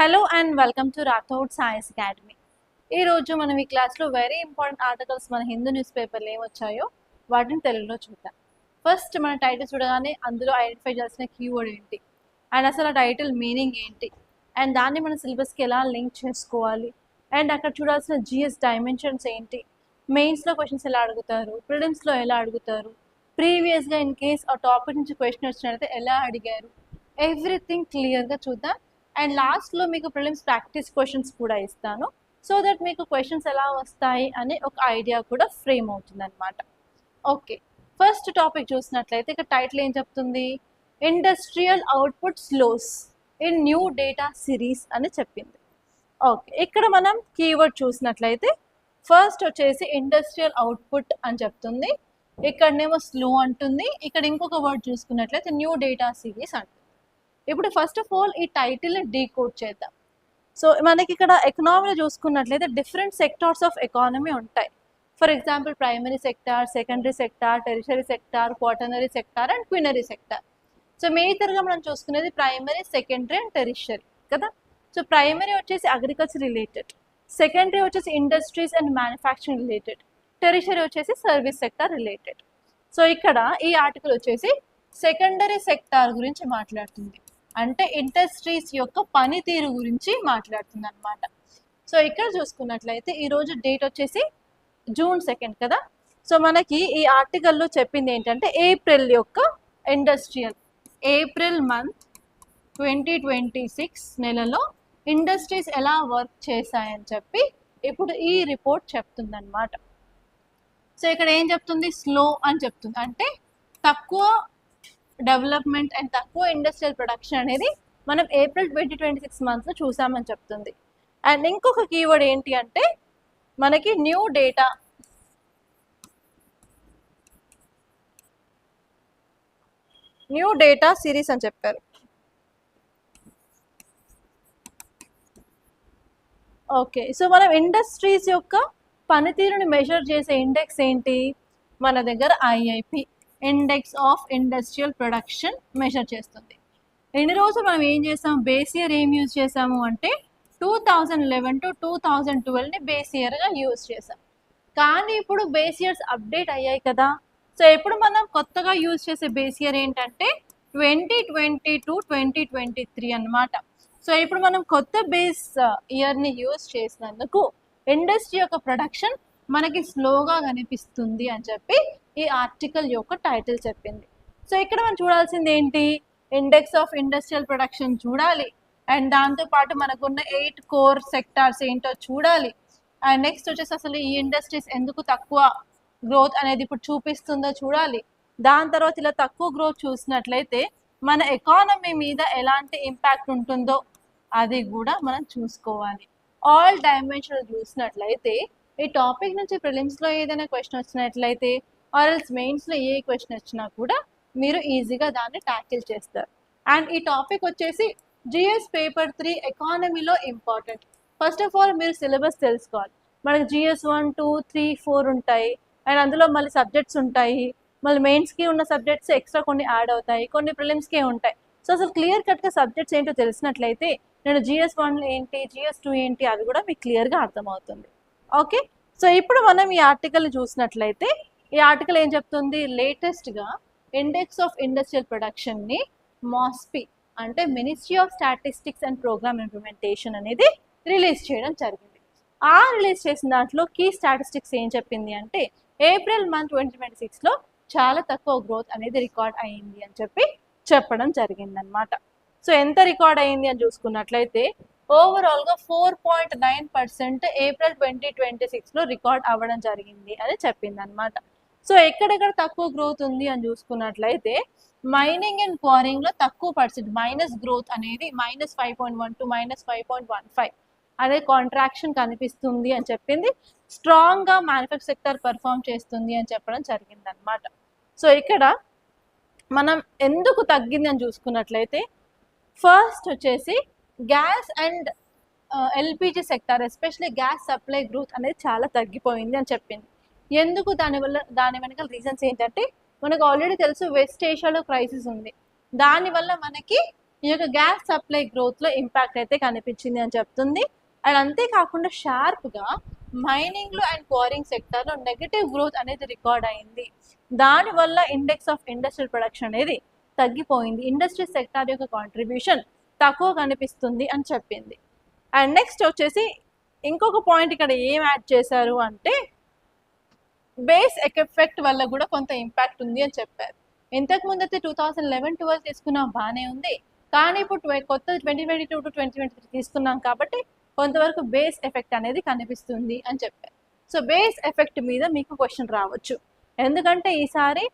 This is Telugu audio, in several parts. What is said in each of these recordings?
Hello and welcome to Rathod science academy. ఈరోజు మనం ఈ క్లాస్లో వెరీ ఇంపార్టెంట్ ఆర్టికల్స్ మన హిందూ న్యూస్ పేపర్లు ఏమొచ్చాయో వాటిని తెలుగులో చూద్దాం. ఫస్ట్ మన టైటిల్ చూడగానే అందులో ఐడెంటిఫై చేయాల్సిన కీవర్డ్ ఏంటి అండ్ అసలు ఆ టైటిల్ మీనింగ్ ఏంటి అండ్ దాన్ని మన సిలబస్కి ఎలా లింక్ చేసుకోవాలి అండ్ అక్కడ చూడాల్సిన జిఎస్ డైమెన్షన్స్ ఏంటి, మెయిన్స్లో క్వశ్చన్స్ ఎలా అడుగుతారు, ప్రిలిమ్స్లో ఎలా అడుగుతారు, ప్రీవియస్గా ఇన్ కేస్ ఆ టాపిక్ నుంచి క్వశ్చన్ వచ్చినట్లయితే ఎలా అడిగారు, ఎవ్రీథింగ్ క్లియర్గా చూద్దాం. అండ్ లాస్ట్లో మీకు ప్రిలిమ్స్ ప్రాక్టీస్ క్వశ్చన్స్ కూడా ఇస్తాను, సో దట్ మీకు క్వశ్చన్స్ ఎలా వస్తాయి అనే ఒక ఐడియా కూడా ఫ్రేమ్ అవుతుంది అనమాట. ఓకే, ఫస్ట్ టాపిక్ చూసినట్లయితే ఇక్కడ టైటిల్ ఏం చెప్తుంది, industrial output slows in new data series అని చెప్పింది. ఓకే, ఇక్కడ మనం కీవర్డ్ చూసినట్లయితే ఫస్ట్ వచ్చేసి ఇండస్ట్రియల్ అవుట్పుట్ అని చెప్తుంది, ఇక్కడనేమో స్లో అంటుంది, ఇక్కడ ఇంకొక వర్డ్ చూసుకున్నట్లయితే న్యూ డేటా సిరీస్ అంటుంది. ఇప్పుడు ఫస్ట్ ఆఫ్ ఆల్ ఈ టైటిల్ని డీకోడ్ చేద్దాం. సో మనకి ఇక్కడ ఎకనామీలో చూసుకున్నట్లయితే డిఫరెంట్ సెక్టార్స్ ఆఫ్ ఎకానమీ ఉంటాయి. For example primary sector, secondary sector, tertiary sector, quaternary sector and quinary sector. So మేజర్గా మనం చూసుకునేది ప్రైమరీ, సెకండరీ అండ్ టెరిషరీ కదా. సో ప్రైమరీ వచ్చేసి అగ్రికల్చర్ రిలేటెడ్, సెకండరీ వచ్చేసి industries and manufacturing related, tertiary వచ్చేసి సర్వీస్ సెక్టార్ రిలేటెడ్. సో ఇక్కడ ఈ ఆర్టికల్ వచ్చేసి సెకండరీ సెక్టార్ గురించి మాట్లాడుతుంది, అంటే ఇండస్ట్రీస్ యొక్క పనితీరు గురించి మాట్లాడుతుంది అనమాట. సో ఇక్కడ చూసుకున్నట్లయితే ఈరోజు డేట్ వచ్చేసి June 2 కదా. సో మనకి ఈ ఆర్టికల్లో చెప్పింది ఏంటంటే ఏప్రిల్ యొక్క ఇండస్ట్రియల్, ఏప్రిల్ మంత్ 2026 నెలలో ఇండస్ట్రీస్ ఎలా వర్క్ చేశాయని చెప్పి ఇప్పుడు ఈ రిపోర్ట్ చెప్తుందన్నమాట. సో ఇక్కడ ఏం చెప్తుంది, స్లో అని చెప్తుంది, అంటే తక్కువ డెవలప్మెంట్ అండ్ తక్కువ ఇండస్ట్రియల్ ప్రొడక్షన్ అనేది మనం ఏప్రిల్ 2026 మంత్లో చూసామని చెప్తుంది. అండ్ ఇంకొక కీవర్డ్ ఏంటి అంటే మనకి న్యూ డేటా సిరీస్ అని చెప్పారు. ఓకే, సో మనం ఇండస్ట్రీస్ యొక్క పనితీరుని మెజర్ చేసే ఇండెక్స్ ఏంటి, మన దగ్గర IIP, index of industrial production measure చేస్తుంది. ఎన్ని రోజులు మనం ఏం చేసాం, బేస్ ఇయర్ ఏం యూజ్ చేసాము అంటే 2011 to 2012ని బేస్ ఇయర్గా యూజ్ చేసాం. కానీ ఇప్పుడు బేస్ ఇయర్స్ అప్డేట్ అయ్యాయి కదా. సో ఇప్పుడు మనం కొత్తగా యూజ్ చేసే బేస్ ఇయర్ ఏంటంటే 2020 to 2023 అన్నమాట. సో ఇప్పుడు మనం కొత్త బేస్ ఇయర్ని యూజ్ చేసినందుకు ఇండస్ట్రీ యొక్క ప్రొడక్షన్ మనకి స్లోగా కనిపిస్తుంది అని చెప్పి ఈ ఆర్టికల్ యొక్క టైటిల్ చెప్పింది. సో ఇక్కడ మనం చూడాల్సింది ఏంటి, ఇండెక్స్ ఆఫ్ ఇండస్ట్రియల్ ప్రొడక్షన్ చూడాలి, అండ్ దాంతోపాటు మనకున్న 8 కోర్ సెక్టార్స్ ఏంటో చూడాలి, అండ్ నెక్స్ట్ వచ్చేసి అసలు ఈ ఇండస్ట్రీస్ ఎందుకు తక్కువ గ్రోత్ అనేది ఇప్పుడు చూపిస్తుందో చూడాలి. దాని తర్వాత ఇలా తక్కువ గ్రోత్ చూసినట్లయితే మన ఎకానమీ మీద ఎలాంటి ఇంపాక్ట్ ఉంటుందో అది కూడా మనం చూసుకోవాలి. ఆల్ డైమెన్షన్ చూసినట్లయితే ఈ టాపిక్ నుంచి ప్రిలిమ్స్లో ఏదైనా క్వశ్చన్ వచ్చినట్లయితే ఆర్ ఎల్స్ మెయిన్స్లో ఏ క్వశ్చన్ వచ్చినా కూడా మీరు ఈజీగా దాన్ని ట్యాకిల్ చేస్తారు. అండ్ ఈ టాపిక్ వచ్చేసి జిఎస్ పేపర్ 3 ఎకానమీలో ఇంపార్టెంట్. ఫస్ట్ ఆఫ్ ఆల్ మీరు సిలబస్ తెలుసుకోవాలి. మనకి జిఎస్ 1, 2, 3, 4 ఉంటాయి, అండ్ అందులో మళ్ళీ సబ్జెక్ట్స్ ఉంటాయి, మళ్ళీ మెయిన్స్కి ఉన్న సబ్జెక్ట్స్ ఎక్స్ట్రా కొన్ని యాడ్ అవుతాయి, కొన్ని ప్రిలిమ్స్కే ఉంటాయి. సో అసలు క్లియర్ కట్గా సబ్జెక్ట్స్ ఏంటో తెలిసినట్లయితే నేను జిఎస్ 1 ఏంటి, జిఎస్ 2 ఏంటి అది కూడా మీకు క్లియర్గా అర్థమవుతుంది. ఓకే, సో ఇప్పుడు మనం ఈ ఆర్టికల్ని చూసినట్లయితే ఈ ఆర్టికల్ ఏం చెప్తుంది, లేటెస్ట్గా ఇండెక్స్ ఆఫ్ ఇండస్ట్రియల్ ప్రొడక్షన్ని మాస్పి అంటే ministry of statistics and programme implementation అనేది రిలీజ్ చేయడం జరిగింది. ఆ రిలీజ్ చేసిన దాంట్లో కీ స్టాటిస్టిక్స్ ఏం చెప్పింది అంటే ఏప్రిల్ మంత్ 2026లో చాలా తక్కువ గ్రోత్ అనేది రికార్డ్ అయ్యింది అని చెప్పి చెప్పడం జరిగిందనమాట. సో ఎంత రికార్డ్ అయ్యింది అని చూసుకున్నట్లయితే ఓవరాల్గా 4.9% ఏప్రిల్ 2026లో రికార్డ్ అవ్వడం జరిగింది అని చెప్పింది అనమాట. సో ఎక్కడెక్కడ తక్కువ గ్రోత్ ఉంది అని చూసుకున్నట్లయితే మైనింగ్ అండ్ క్వారింగ్లో తక్కువ పర్సెంట్ మైనస్ గ్రోత్ అనేది -5.1 to -5.15 అనే కాంట్రాక్షన్ కనిపిస్తుంది అని చెప్పింది. స్ట్రాంగ్గా మ్యానుఫ్యాక్చర్ సెక్టర్ పర్ఫామ్ చేస్తుంది అని చెప్పడం జరిగింది అనమాట. సో ఇక్కడ మనం ఎందుకు తగ్గింది అని చూసుకున్నట్లయితే ఫస్ట్ వచ్చేసి gas and LPG sector, especially gas supply growth అనేది చాలా తగ్గిపోయింది అని చెప్పింది. ఎందుకు, దాని వెనకాల రీజన్స్ ఏంటంటే మనకు ఆల్రెడీ తెలుసు వెస్ట్ ఏషియాలో క్రైసిస్ ఉంది, దానివల్ల మనకి ఈ యొక్క గ్యాస్ సప్లై గ్రోత్లో ఇంపాక్ట్ అయితే కనిపించింది అని చెప్తుంది. అండ్ అంతేకాకుండా షార్ప్గా మైనింగ్లో అండ్ క్వారింగ్ సెక్టర్లో నెగటివ్ గ్రోత్ అనేది రికార్డ్ అయింది. దానివల్ల ఇండెక్స్ ఆఫ్ ఇండస్ట్రియల్ ప్రొడక్షన్ అనేది తగ్గిపోయింది. ఇండస్ట్రీ సెక్టార్ యొక్క కాంట్రిబ్యూషన్ తక్కువ కనిపిస్తుంది అని చెప్పింది. అండ్ నెక్స్ట్ వచ్చేసి ఇంకొక పాయింట్ ఇక్కడ ఏం యాడ్ చేశారు అంటే బేస్ ఎఫెక్ట్ వల్ల కూడా కొంత ఇంపాక్ట్ ఉంది అని చెప్పారు. ఇంతకుముందు అయితే 2011-12 తీసుకున్నాం బాగానే ఉంది, కానీ ఇప్పుడు కొత్త 2022 to 2023 తీసుకున్నాం కాబట్టి కొంతవరకు బేస్ ఎఫెక్ట్ అనేది కనిపిస్తుంది అని చెప్పారు. సో బేస్ ఎఫెక్ట్ మీద మీకు క్వశ్చన్ రావచ్చు, ఎందుకంటే ఈసారి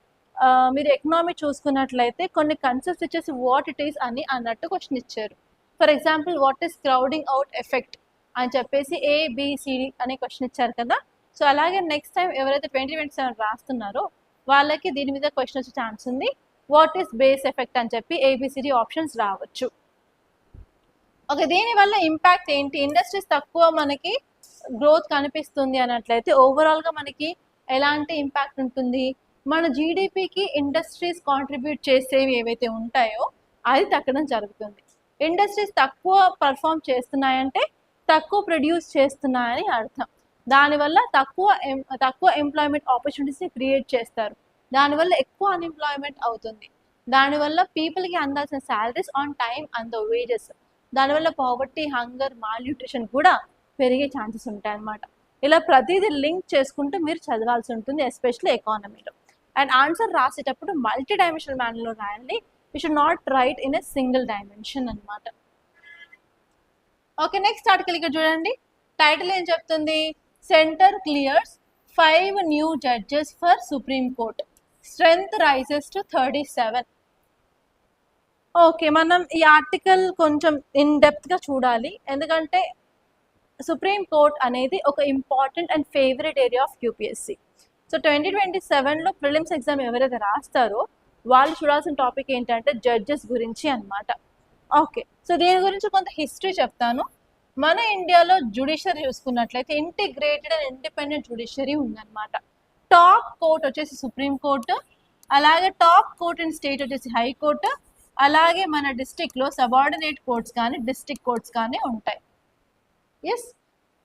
మీరు ఎకనామీ చూసుకున్నట్లయితే కొన్ని కన్సెప్ట్స్ ఇచ్చేసి వాట్ ఇట్ ఈస్ అని అన్నట్టు క్వశ్చన్ ఇచ్చారు. For example what is crowding out effect అని చెప్పేసి ABCD అనే క్వశ్చన్ ఇచ్చారు కదా. సో అలాగే నెక్స్ట్ టైం ఎవరైతే 2027 రాస్తున్నారో వాళ్ళకి దీని మీద క్వశ్చన్ వచ్చే ఛాన్స్ ఉంది. వాట్ ఈస్ బేస్ ఎఫెక్ట్ అని చెప్పి ABCD ఆప్షన్స్ రావచ్చు. ఓకే, దీనివల్ల ఇంపాక్ట్ ఏంటి? ఇండస్ట్రీస్ తక్కువ మనకి గ్రోత్ కనిపిస్తుంది అన్నట్లయితే ఓవరాల్గా మనకి ఎలాంటి ఇంపాక్ట్ ఉంటుంది? మన జీడిపికి ఇండస్ట్రీస్ కాంట్రిబ్యూట్ చేసేవి ఏవైతే ఉంటాయో అది తగ్గడం జరుగుతుంది. ఇండస్ట్రీస్ తక్కువ పర్ఫామ్ చేస్తున్నాయంటే తక్కువ ప్రొడ్యూస్ చేస్తున్నాయని అర్థం. దానివల్ల తక్కువ ఎంప్లాయ్మెంట్ ఆపర్చునిటీస్ని క్రియేట్ చేస్తారు. దానివల్ల ఎక్కువ అన్ఎంప్లాయ్మెంట్ అవుతుంది. దానివల్ల పీపుల్కి అందాల్సిన salaries on time and the wages, దానివల్ల పావర్టీ, హంగర్, మాల్ న్యూట్రిషన్ కూడా పెరిగే ఛాన్సెస్ ఉంటాయి అన్నమాట. ఇలా ప్రతిదీ లింక్ చేసుకుంటూ మీరు చదవాల్సి ఉంటుంది, ఎస్పెషల్లీ ఎకానమీలో. అండ్ ఆన్సర్ రాసేటప్పుడు మల్టీ డైమెన్షనల్ మేనర్లో రాయండి. You should not write in a single dimension అనమాట. ఓకే, నెక్స్ట్ ఆర్టికల్ ఇక్కడ చూడండి. టైటిల్ ఏం చెప్తుంది? Centre clears 5 new judges for supreme court, strength rises to 37. Okay, మనం ఈ ఆర్టికల్ కొంచెం ఇన్ డెప్త్గా చూడాలి, ఎందుకంటే సుప్రీం కోర్ట్ అనేది ఒక important and favourite area of UPSC. So 2027లో ప్రిలిమ్స్ ఎగ్జామ్ ఎవరైతే రాస్తారో వాళ్ళు చూడాల్సిన టాపిక్ ఏంటంటే జడ్జెస్ గురించి అన్నమాట. ఓకే, సో దీని గురించి కొంత హిస్టరీ చెప్తాను. మన ఇండియాలో జ్యుడిషియరీ చూసుకున్నట్లయితే ఇంటిగ్రేటెడ్ అండ్ ఇండిపెండెంట్ జ్యుడిషియరీ ఉందన్నమాట. టాప్ కోర్ట్ వచ్చేసి సుప్రీం కోర్టు, అలాగే టాప్ కోర్ట్ ఇన్ స్టేట్ వచ్చేసి హైకోర్టు, అలాగే మన డిస్ట్రిక్ట్లో సబార్డినేట్ కోర్ట్స్ కానీ డిస్ట్రిక్ట్ కోర్ట్స్ కానీ ఉంటాయి. ఎస్,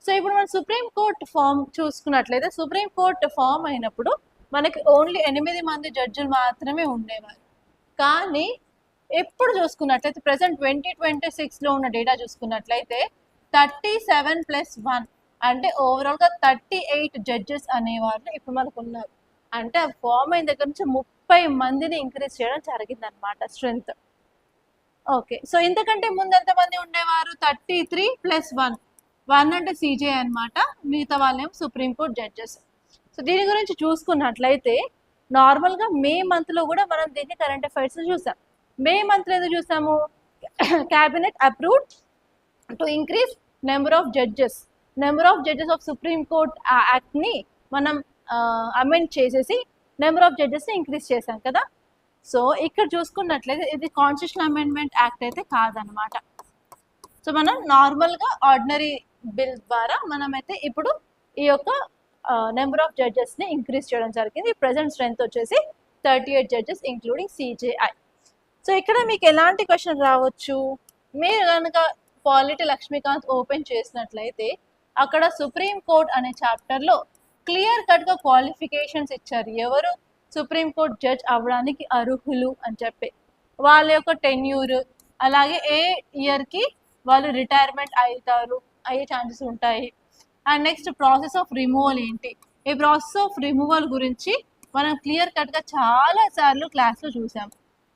సో ఇప్పుడు మన సుప్రీం కోర్ట్ ఫామ్ చూసుకున్నట్లయితే సుప్రీం కోర్ట్ ఫామ్ అయినప్పుడు మనకి ఓన్లీ 8 మంది జడ్జిలు మాత్రమే ఉండేవారు. కానీ ఎప్పుడు చూసుకున్నట్లయితే ప్రజెంట్ 2026లో ఉన్న డేటా చూసుకున్నట్లయితే 37+1 అంటే ఓవరాల్గా 38 జడ్జెస్ అనేవాళ్ళు ఇప్పుడు మనకు ఉన్నారు. అంటే ఆ ఫామ్ అయిన దగ్గర నుంచి 30 మందిని ఇంక్రీజ్ చేయడం జరిగిందనమాట స్ట్రెంగ్త్. ఓకే, సో ఇంతకంటే ముందు ఎంతమంది ఉండేవారు? 33+1, 1 అంటే CJ అనమాట, మిగతా వాళ్ళేమో సుప్రీంకోర్టు జడ్జెస్. సో దీని గురించి చూసుకున్నట్లయితే నార్మల్గా మే మంత్లో కూడా మనం దీన్ని కరెంట్ అఫైర్స్ చూసాం. మే మంత్లో ఏదో చూసాము, cabinet approved to increase number of judges of supreme court యాక్ట్ని మనం అమెండ్ చేసేసి నెంబర్ ఆఫ్ జడ్జెస్ని ఇంక్రీజ్ చేశాం కదా. సో ఇక్కడ చూసుకున్నట్లయితే ఇది కాన్స్టిట్యూషనల్ అమెండ్మెంట్ యాక్ట్ అయితే కాదనమాట. సో మనం నార్మల్గా ఆర్డినరీ బిల్ ద్వారా మనమైతే ఇప్పుడు ఈ యొక్క నెంబర్ ఆఫ్ జడ్జెస్ని ఇంక్రీజ్ చేయడం జరిగింది. ప్రజెంట్ స్ట్రెంగ్త్ వచ్చేసి 38 జడ్జెస్ ఇంక్లూడింగ్ CJI. సో ఇక్కడ మీకు ఎలాంటి క్వశ్చన్ రావచ్చు? మీరు కనుక పాలిటీ లక్ష్మీకాంత్ ఓపెన్ చేసినట్లయితే అక్కడ సుప్రీం కోర్ట్ అనే చాప్టర్లో క్లియర్ కట్గా క్వాలిఫికేషన్స్ ఇచ్చారు, ఎవరు సుప్రీం కోర్ట్ జడ్జ్ అవ్వడానికి అర్హులు అని చెప్పి, వాళ్ళ యొక్క టెన్యూర్, అలాగే ఏ ఇయర్కి వాళ్ళు రిటైర్మెంట్ అయ్యే ఛాన్సెస్ ఉంటాయి. And next process of removal ఏంటి? ఈ ప్రాసెస్ ఆఫ్ రిమూవల్ గురించి మనం క్లియర్ కట్గా చాలాసార్లు క్లాస్లో చూసాం.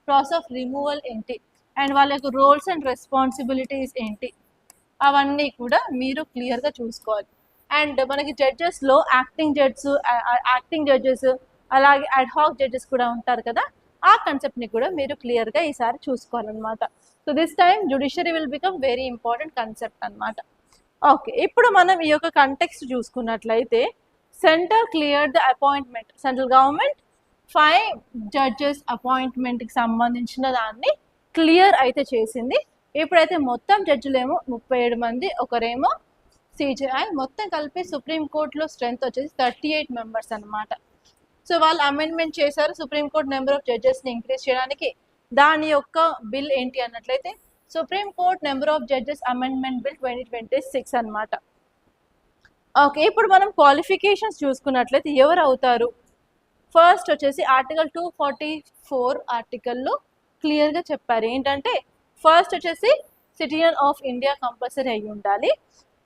ప్రాసెస్ ఆఫ్ రిమూవల్ ఏంటి అండ్ వాళ్ళ యొక్క రోల్స్ అండ్ రెస్పాన్సిబిలిటీస్ ఏంటి, అవన్నీ కూడా మీరు క్లియర్గా చూసుకోవాలి. అండ్ మనకి జడ్జెస్లో యాక్టింగ్ జడ్జెస్ అలాగే అడ్హాక్ జడ్జెస్ కూడా ఉంటారు కదా, ఆ కన్సెప్ట్ని కూడా మీరు క్లియర్గా ఈసారి చూసుకోవాలన్నమాట. So this time judiciary will become very important concept అనమాట. ఓకే, ఇప్పుడు మనం ఈ యొక్క కంటెక్స్ట్ చూసుకున్నట్లయితే centre clear the appointment, central government 5 judges అపాయింట్మెంట్కి సంబంధించిన దాన్ని క్లియర్ అయితే చేసింది. ఇప్పుడైతే మొత్తం జడ్జిలేమో 37 మంది, ఒకరేమో CJI, మొత్తం కలిపి సుప్రీంకోర్టులో స్ట్రెంగ్త్ వచ్చేసి 38 మెంబర్స్ అనమాట. సో వాళ్ళు అమెండ్మెంట్ చేశారు సుప్రీంకోర్టు నెంబర్ ఆఫ్ జడ్జెస్ని ఇంక్రీజ్ చేయడానికి. దాని యొక్క బిల్ ఏంటి అన్నట్లయితే supreme court number of judges amendment bill 2026 అన్నమాట. ఓకే, ఇప్పుడు మనం క్వాలిఫికేషన్స్ చూసుకున్నట్లయితే ఎవరు అవుతారు? ఫస్ట్ వచ్చేసి ఆర్టికల్ 244 ఆర్టికల్లో క్లియర్గా చెప్పారు ఏంటంటే ఫస్ట్ వచ్చేసి సిటిజన్ ఆఫ్ ఇండియా కంపల్సరీ అయి ఉండాలి.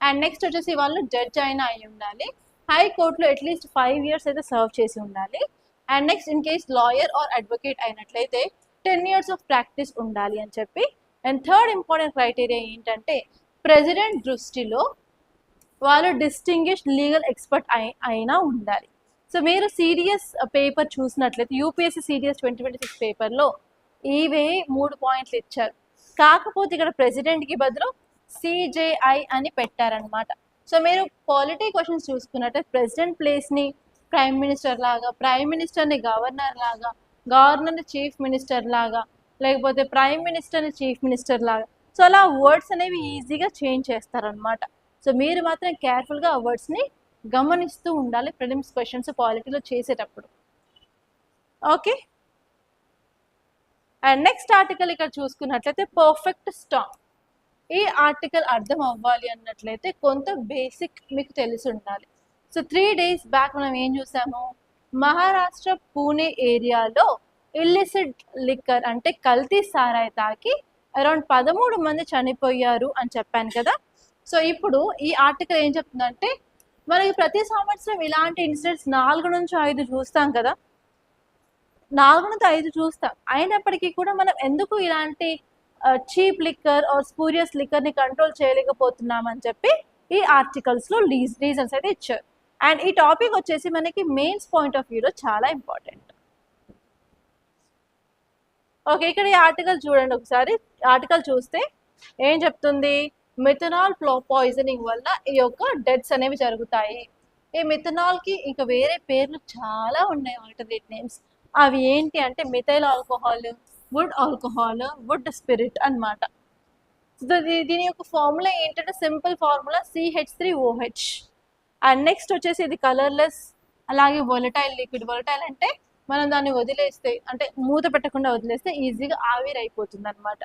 అండ్ నెక్స్ట్ వచ్చేసి వాళ్ళు జడ్జ్ అయినా అయి ఉండాలి. హైకోర్టులో అట్లీస్ట్ 5 years అయితే సర్వ్ చేసి ఉండాలి. And next in case lawyer are advocate అయినట్లయితే 10 years ఆఫ్ ప్రాక్టీస్ ఉండాలి అని చెప్పి. అండ్ థర్డ్ ఇంపార్టెంట్ క్రైటీరియా ఏంటంటే ప్రెసిడెంట్ దృష్టిలో వాళ్ళు డిస్టింగ్విష్డ్ లీగల్ ఎక్స్పర్ట్ అయినా ఉండాలి. సో మీరు సిడిఎస్ పేపర్ చూసినట్లయితే యూపీఎస్సీ సిడిఎస్ 2026 పేపర్లో ఇవే 3 పాయింట్లు ఇచ్చారు. కాకపోతే ఇక్కడ ప్రెసిడెంట్కి బదులు సిజేఐ అని పెట్టారనమాట. సో మీరు పాలిటీ క్వశ్చన్స్ చూసుకున్నట్టే ప్రెసిడెంట్ ప్లేస్ని ప్రైమ్ మినిస్టర్ లాగా, ప్రైమ్ మినిస్టర్ని గవర్నర్ లాగా, గవర్నర్ని చీఫ్ మినిస్టర్ లాగా, లేకపోతే ప్రైమ్ మినిస్టర్ని చీఫ్ మినిస్టర్ లాగా, సో అలా వర్డ్స్ అనేవి ఈజీగా చేంజ్ చేస్తారనమాట. సో మీరు మాత్రం కేర్ఫుల్గా ఆ వర్డ్స్ని గమనిస్తూ ఉండాలి ప్రిలిమ్స్ క్వశ్చన్స్ పాలిటీలో చేసేటప్పుడు. ఓకే, అండ్ నెక్స్ట్ ఆర్టికల్ ఇక్కడ చూసుకున్నట్లయితే పర్ఫెక్ట్ స్టార్మ్. ఈ ఆర్టికల్ అర్థం అవ్వాలి అన్నట్లయితే కొంత బేసిక్ మీకు తెలిసి ఉండాలి. సో 3 days బ్యాక్ మనం ఏం చూసాము, మహారాష్ట్ర పూణే ఏరియాలో ఇల్లిసిట్ లిక్కర్ అంటే కల్తీ సారాయి తాకి అరౌండ్ 13 మంది చనిపోయారు అని చెప్పాను కదా. సో ఇప్పుడు ఈ ఆర్టికల్ ఏం చెప్తుందంటే మనకి ప్రతి సంవత్సరం ఇలాంటి ఇన్సిడెంట్స్ 4 నుంచి 5 చూస్తాం కదా, 4 నుంచి 5 చూస్తాం. అయినప్పటికీ కూడా మనం ఎందుకు ఇలాంటి చీప్ లిక్కర్ ఆర్ స్పూరియస్ లిక్కర్ని కంట్రోల్ చేయలేకపోతున్నామని చెప్పి ఈ ఆర్టికల్స్లో రీజన్స్ అయితే ఇచ్చారు. అండ్ ఈ టాపిక్ వచ్చేసి మనకి మెయిన్స్ పాయింట్ ఆఫ్ వ్యూలో చాలా ఇంపార్టెంట్. ఓకే, ఇక్కడ ఈ ఆర్టికల్ చూడండి ఒకసారి. ఆర్టికల్ చూస్తే ఏం చెప్తుంది, మిథనాల్ పాయిజనింగ్ వల్ల ఈ యొక్క డెత్స్ అనేవి జరుగుతాయి. ఈ మిథనాల్కి ఇంకా వేరే పేర్లు చాలా ఉన్నాయి, ఆల్టర్నేట్ నేమ్స్. అవి ఏంటి అంటే methyl alcohol, wood alcohol, wood spirit అన్నమాట. దీని యొక్క ఫార్ములా ఏంటంటే simple formula CH3OH. And next వచ్చేసి ఇది కలర్లెస్, అలాగే వొలటైల్ లిక్విడ్. వొలటైల్ అంటే మనం దాన్ని వదిలేస్తే, అంటే మూత పెట్టకుండా వదిలేస్తే ఈజీగా ఆవిరి అయిపోతుంది అనమాట.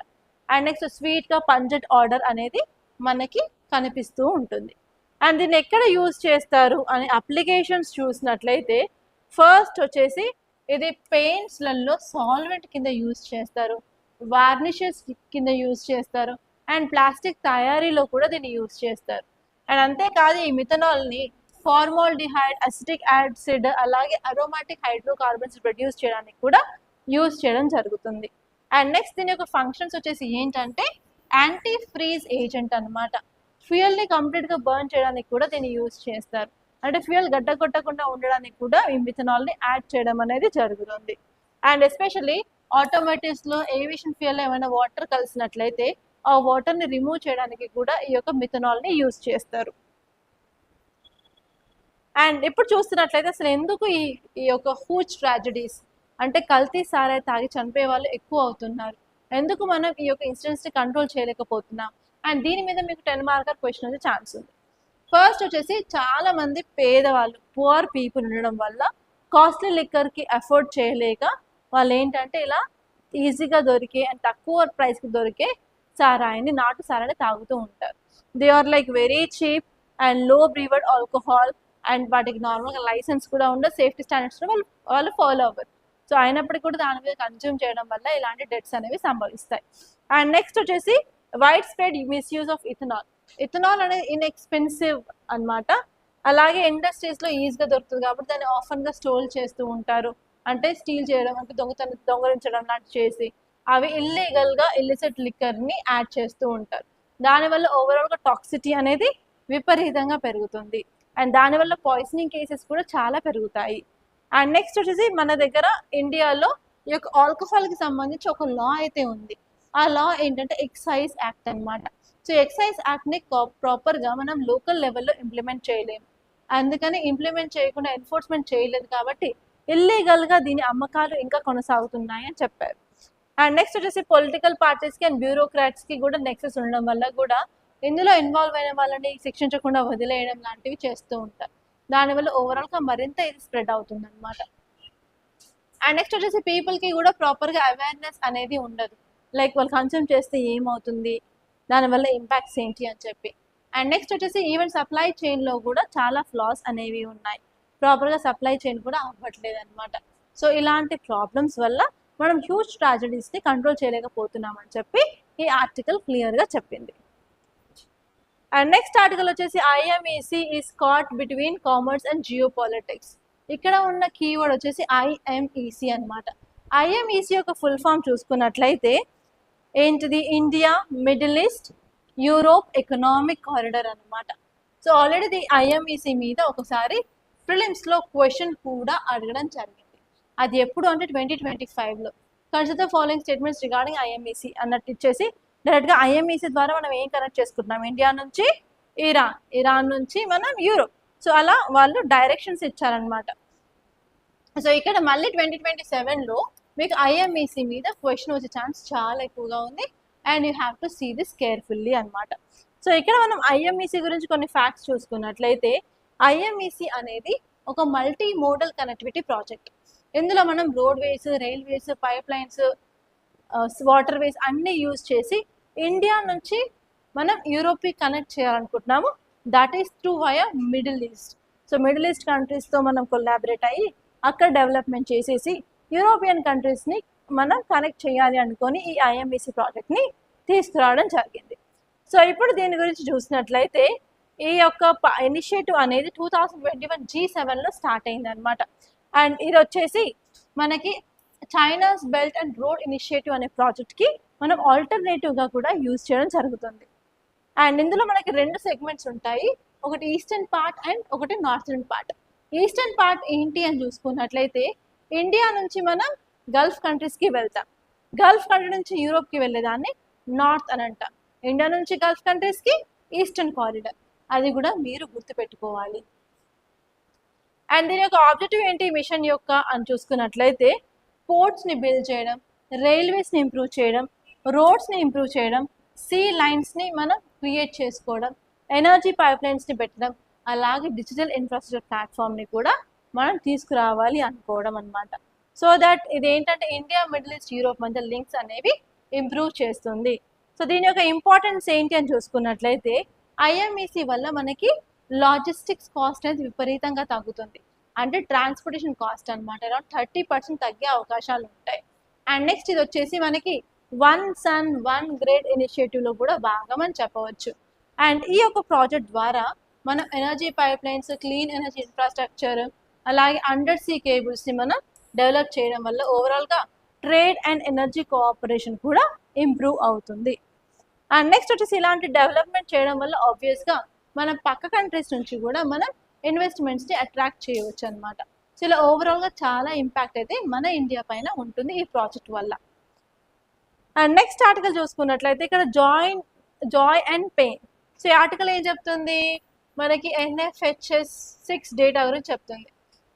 అండ్ నెక్స్ట్ స్వీట్గా పంజెంట్ ఆర్డర్ అనేది మనకి కనిపిస్తూ ఉంటుంది. అండ్ దీన్ని ఎక్కడ యూజ్ చేస్తారు అనే అప్లికేషన్స్ చూసినట్లయితే ఫస్ట్ వచ్చేసి ఇది పెయింట్స్లలో సాల్వెంట్ కింద యూజ్ చేస్తారు, వార్నిషెస్ కింద యూజ్ చేస్తారు, అండ్ ప్లాస్టిక్ తయారీలో కూడా దీన్ని యూజ్ చేస్తారు. అండ్ అంతేకాదు ఈ మిథనాల్ని ఫార్మాల్డిహైడ్, అసిటిక్ యాసిడ్, అలాగే అరోమాటిక్ హైడ్రోకార్బన్స్ ప్రొడ్యూస్ చేయడానికి కూడా యూజ్ చేయడం జరుగుతుంది. అండ్ నెక్స్ట్ దీని యొక్క ఫంక్షన్స్ వచ్చేసి ఏంటంటే యాంటీ ఫ్రీజ్ ఏజెంట్ అనమాట. ఫ్యూయల్ని కంప్లీట్గా బర్న్ చేయడానికి కూడా దీన్ని యూజ్ చేస్తారు. అంటే ఫ్యూయల్ గడ్డ కొట్టకుండా ఉండడానికి కూడా ఈ మిథనాల్ని యాడ్ చేయడం అనేది జరుగుతుంది. అండ్ ఎస్పెషల్లీ ఆటోమేటివ్స్లో ఏవియేషన్ ఫ్యూయల్లో ఏమైనా వాటర్ కలిసినట్లయితే ఆ వాటర్ని రిమూవ్ చేయడానికి కూడా ఈ యొక్క మిథనాల్ని యూజ్ చేస్తారు. అండ్ ఇప్పుడు చూస్తున్నట్లయితే అసలు ఎందుకు ఈ యొక్క హూజ్ ట్రాజడీస్ అంటే కల్తీ సారాయి తాగి చనిపోయే వాళ్ళు ఎక్కువ అవుతున్నారు, ఎందుకు మనం ఈ యొక్క ఇన్సిడెంట్స్ని కంట్రోల్ చేయలేకపోతున్నాం? అండ్ దీని మీద మీకు 10 మార్కర్ క్వశ్చన్ వచ్చే ఛాన్స్ ఉంది. ఫస్ట్ వచ్చేసి చాలా మంది పేదవాళ్ళు, పువర్ పీపుల్ ఉండడం వల్ల కాస్ట్లీ లిక్కర్కి అఫోర్డ్ చేయలేక వాళ్ళు ఏంటంటే ఇలా ఈజీగా దొరికే అండ్ తక్కువ ప్రైస్కి దొరికే సారాయిని, నాటు సారాయిని తాగుతూ ఉంటారు. They are like very cheap and low brewed alcohol. And వాటికి నార్మల్గా లైసెన్స్ కూడా ఉండదు, సేఫ్టీ స్టాండర్డ్స్ వాళ్ళు ఫాలో అవ్వరు. సో అయినప్పటికీ కూడా దాని మీద కన్జ్యూమ్ చేయడం వల్ల ఇలాంటి డెత్స్ అనేవి సంభవిస్తాయి. అండ్ నెక్స్ట్ వచ్చేసి wide spread misuse of ethanol. Ethanol అనేది ఇన్ఎక్స్పెన్సివ్ అనమాట. అలాగే ఇండస్ట్రీస్లో ఈజీగా దొరుకుతుంది కాబట్టి దాన్ని ఆఫన్గా స్టోర్ చేస్తూ ఉంటారు. అంటే స్టీల్ చేయడం, అంటే దొంగలించడం లాంటివి చేసి అవి ఇల్లీగల్గా ఇల్లిసిట్ లిక్కర్ని యాడ్ చేస్తూ ఉంటారు. దానివల్ల ఓవరాల్గా టాక్సిటీ అనేది విపరీతంగా పెరుగుతుంది. అండ్ దానివల్ల పాయిజనింగ్ కేసెస్ కూడా చాలా పెరుగుతాయి. అండ్ నెక్స్ట్ వచ్చేసి మన దగ్గర ఇండియాలో ఈ యొక్క ఆల్కహాల్కి సంబంధించి ఒక లా అయితే ఉంది. ఆ లా ఏంటంటే ఎక్సైజ్ యాక్ట్ అనమాట. సో ఎక్సైజ్ యాక్ట్ని ప్రాపర్గా మనం లోకల్ లెవెల్లో ఇంప్లిమెంట్ చేయలేము. అందుకని ఇంప్లిమెంట్ చేయకుండా ఎన్ఫోర్స్మెంట్ చేయలేదు కాబట్టి ఇల్లీగల్గా దీని అమ్మకాలు ఇంకా కొనసాగుతున్నాయి అని చెప్పారు. అండ్ నెక్స్ట్ వచ్చేసి పొలిటికల్ పార్టీస్కి అండ్ బ్యూరోక్రాట్స్కి కూడా నెక్సెస్ ఉండడం వల్ల కూడా ఇందులో ఇన్వాల్వ్ అయిన వాళ్ళని శిక్షించకుండా వదిలేయడం లాంటివి చేస్తూ ఉంటారు. దానివల్ల ఓవరాల్గా మరింత ఇది స్ప్రెడ్ అవుతుంది అనమాట. అండ్ నెక్స్ట్ వచ్చేసి పీపుల్కి కూడా ప్రాపర్గా అవేర్నెస్ అనేది ఉండదు, లైక్ వాళ్ళు కన్స్యూమ్ చేస్తే ఏమవుతుంది, దానివల్ల ఇంపాక్ట్స్ ఏంటి అని చెప్పి. అండ్ నెక్స్ట్ వచ్చేసి ఈవెన్ సప్లై చైన్లో కూడా చాలా ఫ్లాస్ అనేవి ఉన్నాయి, ప్రాపర్గా సప్లై చైన్ కూడా అవ్వట్లేదు అనమాట. సో ఇలాంటి ప్రాబ్లమ్స్ వల్ల మనం హ్యూజ్ ట్రాజడీస్ని కంట్రోల్ చేయలేకపోతున్నామని చెప్పి ఈ ఆర్టికల్ క్లియర్గా చెప్పింది. అండ్ నెక్స్ట్ ఆర్టికల్ వచ్చేసి IMEC is caught between commerce and geopolitics. ఇక్కడ ఉన్న కీవర్డ్ వచ్చేసి ఐఎంఈసి అనమాట. ఐఎంఈసి యొక్క ఫుల్ ఫామ్ చూసుకున్నట్లయితే ఏంటిది, India middle east Europe economic corridor అనమాట. సో ఆల్రెడీ ఐఎంఈసి మీద ఒకసారి ప్రిలిమ్స్లో క్వశ్చన్ కూడా అడగడం జరిగింది. అది ఎప్పుడు అంటే 2025లో. Consider the following statements regarding IMEC అన్నట్టు ఇచ్చేసి డైరెక్ట్గా ఐఎంఈసి ద్వారా మనం ఏం కనెక్ట్ చేసుకుంటున్నాం, ఇండియా నుంచి ఇరాన్, ఇరాన్ నుంచి మనం యూరోప్. సో అలా వాళ్ళు డైరెక్షన్స్ ఇచ్చారనమాట. సో ఇక్కడ మళ్ళీ 2027లో మీకు ఐఎంఈసి మీద క్వశ్చన్ వచ్చే ఛాన్స్ చాలా ఎక్కువగా ఉంది, and you have to see this carefully అనమాట. సో ఇక్కడ మనం ఐఎంఈసి గురించి కొన్ని ఫ్యాక్ట్స్ చూసుకున్నట్లయితే ఐఎంఈసి అనేది ఒక మల్టీ మోడల్ కనెక్టివిటీ ప్రాజెక్ట్. ఇందులో మనం roadways, railways, pipelines, waterways అన్నీ యూజ్ చేసి ఇండియా నుంచి మనం యూరోప్కి కనెక్ట్ చేయాలనుకుంటున్నాము. That is through via middle east. So middle east కంట్రీస్తో మనం కొలాబరేట్ అయ్యి అక్కడ డెవలప్మెంట్ చేసేసి యూరోపియన్ కంట్రీస్ని మనం కనెక్ట్ చేయాలి అనుకొని ఈ ఐఎంఈసి ప్రాజెక్ట్ని తీసుకురావడం జరిగింది. సో ఇప్పుడు దీని గురించి చూసినట్లయితే ఈ యొక్క ఇనిషియేటివ్ అనేది 2021 G7లో స్టార్ట్ అయింది అనమాట. అండ్ ఇది వచ్చేసి మనకి China's belt and road initiative అనే ప్రాజెక్ట్కి మనం ఆల్టర్నేటివ్గా కూడా యూజ్ చేయడం జరుగుతుంది. అండ్ ఇందులో మనకి 2 సెగ్మెంట్స్ ఉంటాయి, ఒకటి ఈస్టర్న్ పార్ట్ అండ్ ఒకటి నార్థర్న్ పార్ట్. ఈస్టర్న్ పార్ట్ ఏంటి అని చూసుకున్నట్లయితే ఇండియా నుంచి మనం గల్ఫ్ కంట్రీస్కి వెళ్తాం, గల్ఫ్ కంట్రీ నుంచి యూరోప్కి వెళ్ళేదాన్ని నార్త్ అని అంటాం, ఇండియా నుంచి గల్ఫ్ కంట్రీస్కి ఈస్టర్న్ కారిడార్. అది కూడా మీరు గుర్తుపెట్టుకోవాలి. అండ్ దీని యొక్క ఆబ్జెక్టివ్ ఏంటి మిషన్ యొక్క అని చూసుకున్నట్లయితే పోర్ట్స్ని బిల్డ్ చేయడం, రైల్వేస్ని ఇంప్రూవ్ చేయడం, రోడ్స్ని ఇంప్రూవ్ చేయడం, సీ లైన్స్ని మనం క్రియేట్ చేసుకోవడం, ఎనర్జీ పైప్ లైన్స్ని పెట్టడం, అలాగే డిజిటల్ ఇన్ఫ్రాస్ట్రక్చర్ ప్లాట్ఫామ్ని కూడా మనం తీసుకురావాలి అనుకోవడం అనమాట. సో దట్ ఇది ఏంటంటే ఇండియా మిడిల్ ఈస్ట్ యూరోప్ మధ్య లింక్స్ అనేవి ఇంప్రూవ్ చేస్తుంది. సో దీని యొక్క ఇంపార్టెన్స్ ఏంటి అని చూసుకున్నట్లయితే ఐఎంఈసి వల్ల మనకి లాజిస్టిక్స్ కాస్ట్ అనేది విపరీతంగా తగ్గుతుంది, అంటే ట్రాన్స్పోర్టేషన్ కాస్ట్ అనమాట అరౌండ్ 30% తగ్గే అవకాశాలు ఉంటాయి. అండ్ నెక్స్ట్ ఇది వచ్చేసి మనకి వన్ సన్ వన్ గ్రేడ్ ఇనిషియేటివ్లో కూడా భాగమని చెప్పవచ్చు. అండ్ ఈ యొక్క ప్రాజెక్ట్ ద్వారా మనం energy pipe lines, clean energy infrastructure, అలాగే అండర్ సీ కేబుల్స్ని మనం డెవలప్ చేయడం వల్ల ఓవరాల్గా ట్రేడ్ అండ్ ఎనర్జీ కోఆపరేషన్ కూడా ఇంప్రూవ్ అవుతుంది. అండ్ నెక్స్ట్ వచ్చేసి ఇలాంటి డెవలప్మెంట్ చేయడం వల్ల ఆబ్వియస్గా మన పక్క కంట్రీస్ నుంచి కూడా మనం ఇన్వెస్ట్మెంట్స్ని అట్రాక్ట్ చేయవచ్చు అనమాట. సో ఇలా ఓవరాల్గా చాలా ఇంపాక్ట్ అయితే మన ఇండియా పైన ఉంటుంది ఈ ప్రాజెక్ట్ వల్ల. అండ్ నెక్స్ట్ ఆర్టికల్ చూసుకున్నట్లయితే ఇక్కడ జాయ్ అండ్ పెయిన్. సో ఈ ఆర్టికల్ ఏం చెప్తుంది, మనకి NFHS 6 డేటా గురించి చెప్తుంది.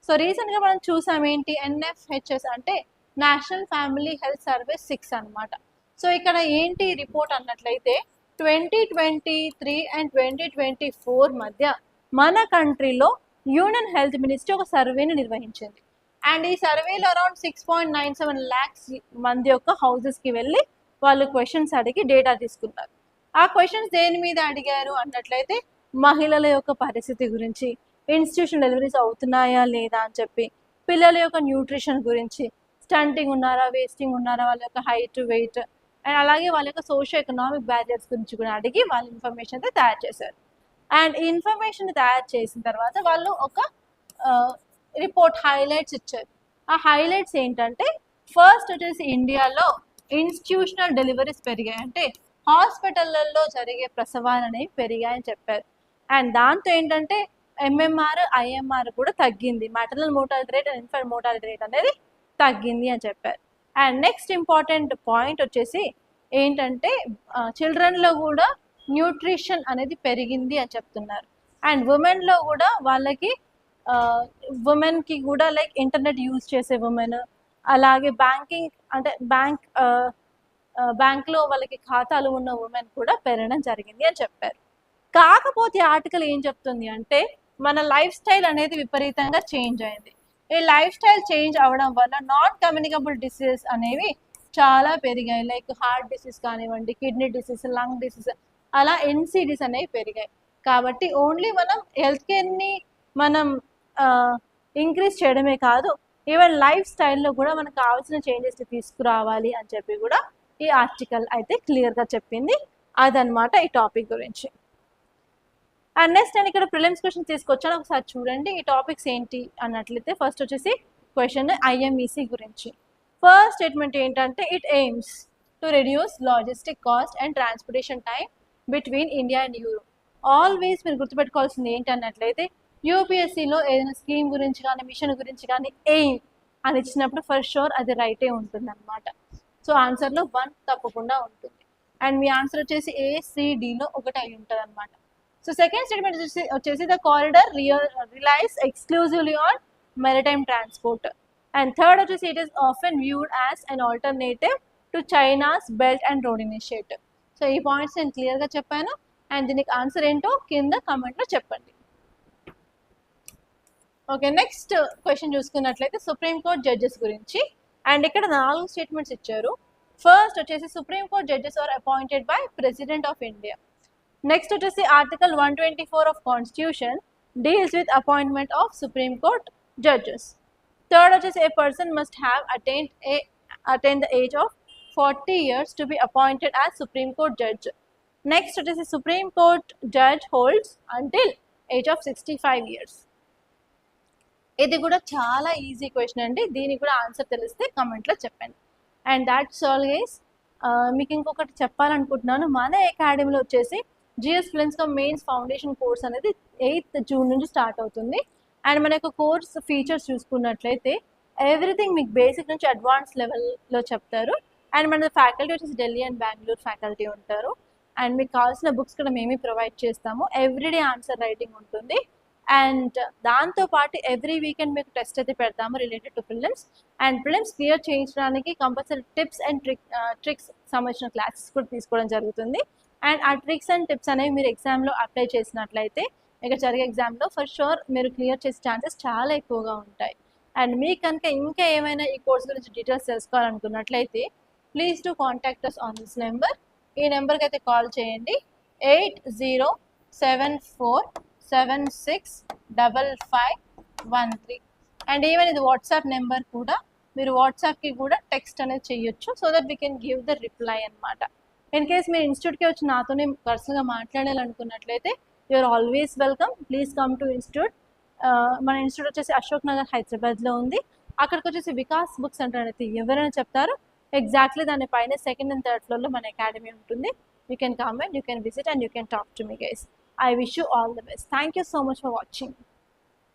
సో రీసెంట్గా మనం చూసాం ఏంటి, NFHS అంటే నేషనల్ ఫ్యామిలీ హెల్త్ సర్వీస్ 6 అనమాట. సో ఇక్కడ ఏంటి రిపోర్ట్ అన్నట్లయితే 2023 అండ్ 2024 మధ్య మన కంట్రీలో యూనియన్ హెల్త్ మినిస్ట్రీ ఒక సర్వేని నిర్వహించింది. అండ్ ఈ సర్వేలో అరౌండ్ 6.97 lakhs మంది యొక్క హౌసెస్కి వెళ్ళి వాళ్ళు క్వశ్చన్స్ అడిగి డేటా తీసుకున్నారు. ఆ క్వశ్చన్స్ దేని మీద అడిగారు అన్నట్లయితే మహిళల యొక్క పరిస్థితి గురించి, ఇన్స్టిట్యూషన్ డెలివరీస్ అవుతున్నాయా లేదా అని చెప్పి, పిల్లల యొక్క న్యూట్రిషన్ గురించి, స్టంటింగ్ ఉన్నారా, వేస్టింగ్ ఉన్నారా, వాళ్ళ యొక్క హైట్, వెయిట్, అండ్ అలాగే వాళ్ళ యొక్క సోషల్ ఎకనామిక్ బ్యారియర్స్ గురించి కూడా అడిగి వాళ్ళ ఇన్ఫర్మేషన్ అయితే తయారు చేశారు. అండ్ ఈ ఇన్ఫర్మేషన్ తయారు చేసిన తర్వాత వాళ్ళు ఒక రిపోర్ట్ హైలైట్స్ ఇచ్చారు. ఆ హైలైట్స్ ఏంటంటే ఫస్ట్ వచ్చేసి ఇండియాలో ఇన్స్టిట్యూషనల్ డెలివరీస్ పెరిగాయి, అంటే హాస్పిటళ్ళల్లో జరిగే ప్రసవాలు అనేవి పెరిగాయని చెప్పారు. అండ్ దాంతో ఏంటంటే MMR, IMR కూడా తగ్గింది, maternal mortality rate and infant mortality rate అనేది తగ్గింది అని చెప్పారు. అండ్ నెక్స్ట్ ఇంపార్టెంట్ పాయింట్ వచ్చేసి ఏంటంటే చిల్డ్రన్లో కూడా న్యూట్రిషన్ అనేది పెరిగింది అని చెప్తున్నారు. అండ్ ఉమెన్లో కూడా వాళ్ళకి ఉమెన్కి కూడా లైక్ ఇంటర్నెట్ యూజ్ చేసే ఉమెన్, అలాగే బ్యాంకింగ్ అంటే బ్యాంక్లో వాళ్ళకి ఖాతాలు ఉన్న ఉమెన్ కూడా పెరగడం జరిగింది అని చెప్పారు. కాకపోతే ఆర్టికల్ ఏం చెప్తుంది అంటే మన లైఫ్ స్టైల్ అనేది విపరీతంగా చేంజ్ అయింది. ఈ లైఫ్ స్టైల్ చేంజ్ అవ్వడం వల్ల నాన్ కమ్యూనికబుల్ డిసీజెస్ అనేవి చాలా పెరిగాయి. లైక్ హార్ట్ డిసీజ్ కానివ్వండి, కిడ్నీ డిసీజ్, లంగ్ డిసీజ్, అలా ఎన్సిడీస్ అనేవి పెరిగాయి. కాబట్టి ఓన్లీ మనం హెల్త్ కేర్ని మనం ఇంక్రీజ్ చేయడమే కాదు, ఈవెన్ లైఫ్ స్టైల్లో కూడా మనకు కావాల్సిన చేంజెస్ తీసుకురావాలి అని చెప్పి కూడా ఈ ఆర్టికల్ అయితే క్లియర్గా చెప్పింది. అదనమాట ఈ టాపిక్ గురించి. అండ్ నెక్స్ట్ నేను ఇక్కడ ప్రిలిమ్స్ క్వశ్చన్ తీసుకొచ్చాను, ఒకసారి చూడండి ఈ టాపిక్స్ ఏంటి అన్నట్లయితే. ఫస్ట్ వచ్చేసి క్వశ్చన్ ఐఎంఈసి గురించి. ఫస్ట్ స్టేట్మెంట్ ఏంటంటే, it AIIMS to reduce logistic cost and transportation time between India and Europe. Always మీరు గుర్తుపెట్టుకోవాల్సింది ఏంటి అన్నట్లయితే, యూపీఎస్సీలో ఏదైనా స్కీమ్ గురించి కానీ మిషన్ గురించి కానీ ఎయిమ్ అని ఇచ్చినప్పుడు ఫర్ షూర్ అది రైటే ఉంటుంది అనమాట. సో ఆన్సర్లో 1 తప్పకుండా ఉంటుంది. అండ్ మీ ఆన్సర్ వచ్చేసి ACDలో ఒకటి అయి ఉంటుంది అనమాట. సో సెకండ్ స్టేట్మెంట్ వచ్చేసి the corridor relies exclusively on maritime transport. And third వచ్చేసి it is often viewed as an alternative to China's belt and road initiative. So ఈ పాయింట్స్ నేను క్లియర్గా చెప్పాను. అండ్ దీనికి ఆన్సర్ ఏంటో కింద కామెంట్లో చెప్పండి. ఓకే, నెక్స్ట్ క్వశ్చన్ చూసుకున్నట్లయితే సుప్రీంకోర్టు జడ్జెస్ గురించి. అండ్ ఇక్కడ 4 స్టేట్మెంట్స్ ఇచ్చారు. ఫస్ట్ వచ్చేసి supreme court judges are appointed by president of India. Next వచ్చేసి article 124 of constitution deals with appointment of supreme court judges. Third వచ్చేసి a person must have attain the age of 40 years to be appointed as Supreme Court judge. Next వచ్చేసి Supreme Court judge holds until age of 65 years. ఇది కూడా చాలా ఈజీ క్వశ్చన్ అండి, దీనికి కూడా ఆన్సర్ తెలిస్తే కమెంట్లో చెప్పండి. And that's all guys. మీకు ఇంకొకటి చెప్పాలనుకుంటున్నాను, మన అకాడమీలో వచ్చేసి జిఎస్ ఫిలిమ్స్గా మెయిన్స్ ఫౌండేషన్ కోర్స్ అనేది 8th జూన్ నుంచి స్టార్ట్ అవుతుంది. అండ్ మన యొక్క కోర్స్ ఫీచర్స్ చూసుకున్నట్లయితే ఎవ్రీథింగ్ మీకు బేసిక్ నుంచి అడ్వాన్స్ లెవెల్లో చెప్తారు. అండ్ మన ఫ్యాకల్టీ వచ్చేసి ఢిల్లీ అండ్ బెంగళూరు ఫ్యాకల్టీ ఉంటారు. అండ్ మీకు కావాల్సిన బుక్స్ కూడా మేమే ప్రొవైడ్ చేస్తాము. ఎవ్రీడే ఆన్సర్ రైటింగ్ ఉంటుంది. అండ్ దాంతోపాటు ఎవ్రీ వీకెండ్ మీకు టెస్ట్ అయితే పెడతాము related to prelims. And prelims clear చేయించడానికి కంపల్సరీ టిప్స్ అండ్ ట్రిక్స్ సంబంధించిన క్లాసెస్ కూడా తీసుకోవడం జరుగుతుంది. అండ్ ఆ ట్రిక్స్ అండ్ టిప్స్ అనేవి మీరు ఎగ్జామ్లో అప్లై చేసినట్లయితే ఇక్కడ జరిగే ఎగ్జామ్లో ఫర్ షూర్ మీరు క్లియర్ చేసే ఛాన్సెస్ చాలా ఎక్కువగా ఉంటాయి. అండ్ మీకు కనుక ఇంకా ఏమైనా ఈ కోర్స్ గురించి డీటెయిల్స్ తెలుసుకోవాలనుకున్నట్లయితే please to contact us on this number. ఈ నెంబర్కి అయితే కాల్ చేయండి, 8074765513. అండ్ ఈవెన్ ఇది వాట్సాప్ నెంబర్ కూడా, మీరు వాట్సాప్కి కూడా టెక్స్ట్ అనేది చేయొచ్చు, so that we can give the reply అనమాట. ఇన్ కేస్ మీరు ఇన్స్టిట్యూట్కి వచ్చి నాతోనే పర్సనల్గా మాట్లాడాలనుకున్నట్లయితే you're always welcome. Please come to institute. మన ఇన్స్టిట్యూట్ వచ్చేసి అశోక్ నగర్ హైదరాబాద్లో ఉంది. అక్కడికి వచ్చేసి వికాస్ బుక్ సెంటర్ అనేది ఎవరైనా చెప్తారు, ఎగ్జాక్ట్లీ దానిపైన 2nd and 3rd floorలో మన అకాడమీ ఉంటుంది. You can come and you can visit and you can talk to me guys. I wish you all the best. Thank you so much for watching.